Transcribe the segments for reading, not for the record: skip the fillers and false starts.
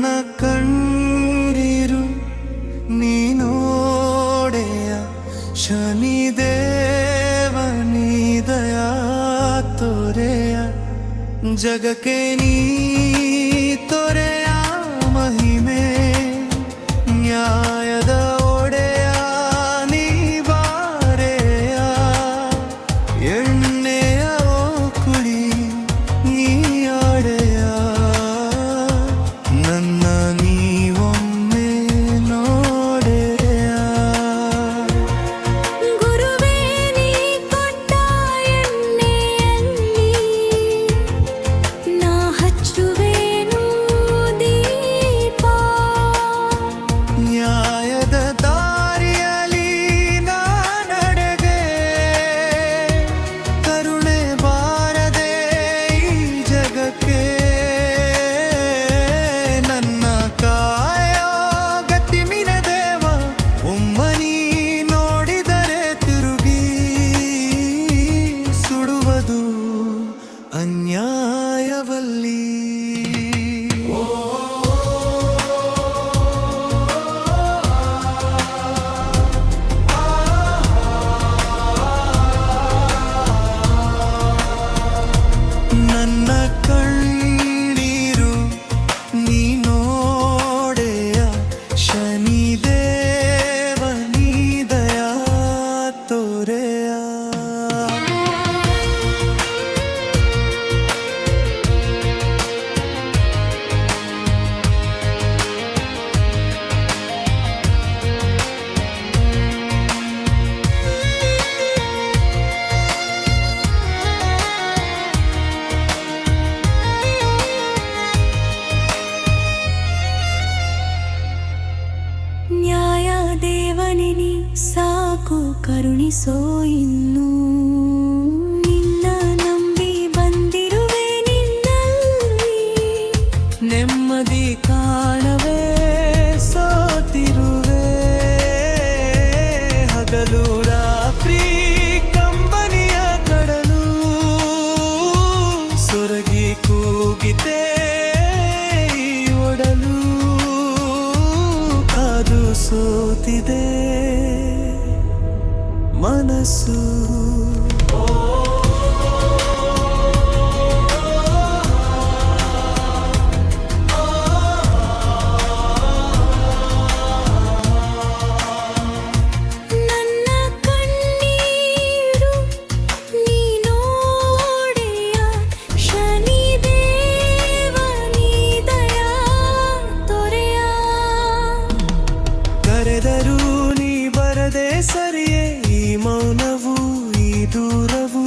ನನ್ನ ಕಣ್ಣೀರು ನೀನೋಡೆಯ ಶನಿದೇವ ನೀ ದಯಾ ತೋರೆಯ ಜಗಕ್ಕೆ ನೀ ತೋರೆಯ ಮಹಿಮೆ ನ್ಯಾಯದ ಒಡೆಯ ನೀ ಬಾರೆಯ ಎಣ್ಣೆಯ ಕುಳಿ ನೀ ಆಡೆಯ ನನ್ನ ನೀವೊಮ್ಮೆ ನೋಡೆಯ ಗುರುವೇ ನೀ ಕೊಟ್ಟ ಎಣ್ಣೆಯಲ್ಲಿ ನಾ ಹಚ್ಚುವೆನು ದೀಪ ನ್ಯಾಯದ ದಾರಿಯಲ್ಲಿ ನಾ ನಡೆಗೆ ಕರುಣೆ ಬಾರದೆ ಈ ಜಗಕ್ಕೆ ನನ್ನ ಕಾಯೋ ಗತಿಮಿನ ದೇವ ಒಮ್ಮನಿ ನೋಡಿದರೆ ತಿರುಗಿ ಸುಡುವುದು ಅನ್ಯಾಯವಲ್ಲಿ ನನ್ನ ಕಣ್ಣೀರು ನೀನೋಡೆಯ ಶನಿದೇವ ನೀ ದಯಾ ತೋರೆಯ ನ್ಯಾಯ ದೇವನೇ ನೀ ಸಾಕು ಕರುಣಿಸೋ ಇನ್ನು ನಿನ್ನ ನಂಬಿ ಬಂದಿರುವೆ ನಿನ್ನಲ್ಲಿ ನೆಮ್ಮದಿ ಕಾಣವೇ ಸೋತಿರುವೆ ಹಗಲು ರಾತ್ರಿ ಕಂಬನಿಯ ಕಡಲು ಸೊರಗಿ ಕೂಗಿತೆ ಈ ಒಡಲು ಅದು ಸೋತಿದೆ ಮನಸ್ಸು ನನ್ನ ಕಣ್ಣೀರು ನೀನೋಡೆಯ ಶನಿದೇವ ನೀ ದಯಾ ತೋರೆಯ ಕರೆದರೂ ನೀ ಬರದೆ ಸರಿಯೇ ಈ ಮೌನವು ಈ ದೂರವು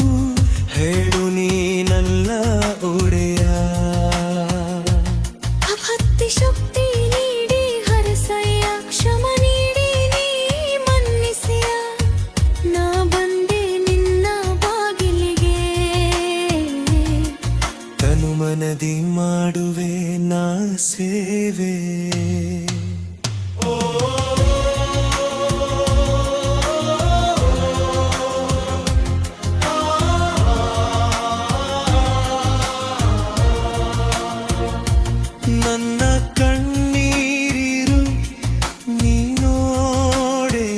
ಹೇಳು ನೀನಲ್ಲ ಒಡೆಯ ಭಕ್ತಿ ಶಕ್ತಿ ನೀಡಿ ಹರಸಯ್ಯ ಕ್ಷಮ ನೀಡಿ ನೀ ಮನ್ನಿಸಿಯ ನಾ ಬಂದೆ ನಿನ್ನ ಬಾಗಿಲಿಗೆ ತನು ಮನದಿ ಮಾಡುವೆ ನಾ ಸೇವೆ ನನ್ನ ಕಣ್ಣೀರಿರು ನೀನೋಡೆ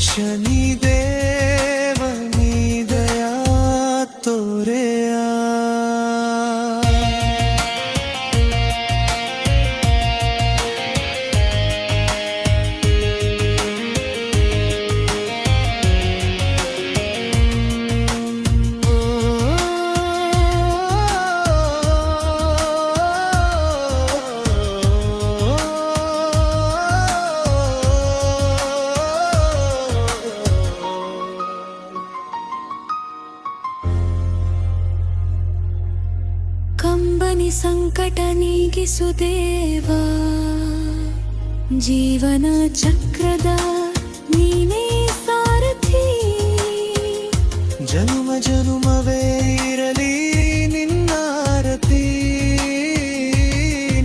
ಶನಿದೇವ ನೀ ದಯಾ ತೋರೆಯ ಕಂಬನಿ ಸಂಕಟ ನೀಗಿಸು ದೇವ ಜೀವನ ಚಕ್ರದ ನೀನೇ ಸಾರಥಿ ಜನುಮ ಜನುಮವೇ ಇರಲಿ ನಿನ್ನ ಆರತಿ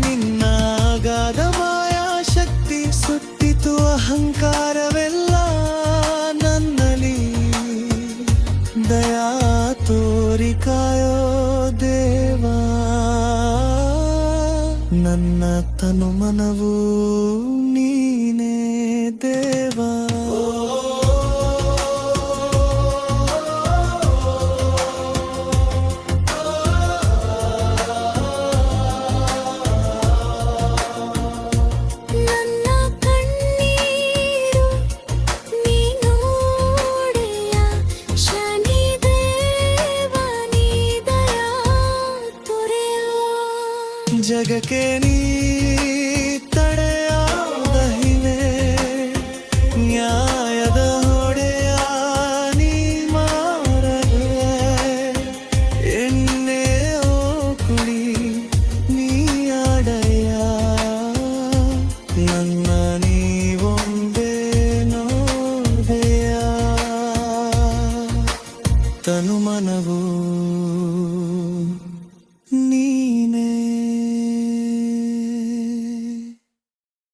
ನಿನ್ನ ಅಗಾಧ ಮಾಯಾ ಶಕ್ತಿ ಸುಟ್ಟಿತು ಅಹಂಕಾರವೆಲ್ಲ ನನ್ನಲ್ಲಿ ದಯಾ ತೋರಿ ಕಾಯೋ ದೇವಾ ನನ್ನ ತನುಮನವು ನೀನೇ ದೇವಾ. ನನ್ನ ಕಣ್ಣೀರು ನೀನೋಡೆಯ ಶನಿದೇವ ನೀ ದಯಾ ತೋರೆಯೋ. ಜಗಕ್ಕೆ ನೀ ತಡೆಯಾದ ಹಿಮೆ, ನ್ಯಾಯದ ಹೊಡೆಯ ನೀ ಮಾರದೆ. ಎಣ್ಣೆ ಓ ಕುಡಿ ನೀ ಅಡೆಯ, ನನ್ನ ನೀವೊಂದೇ ನೋಡೆಯ. ತನುಮನವು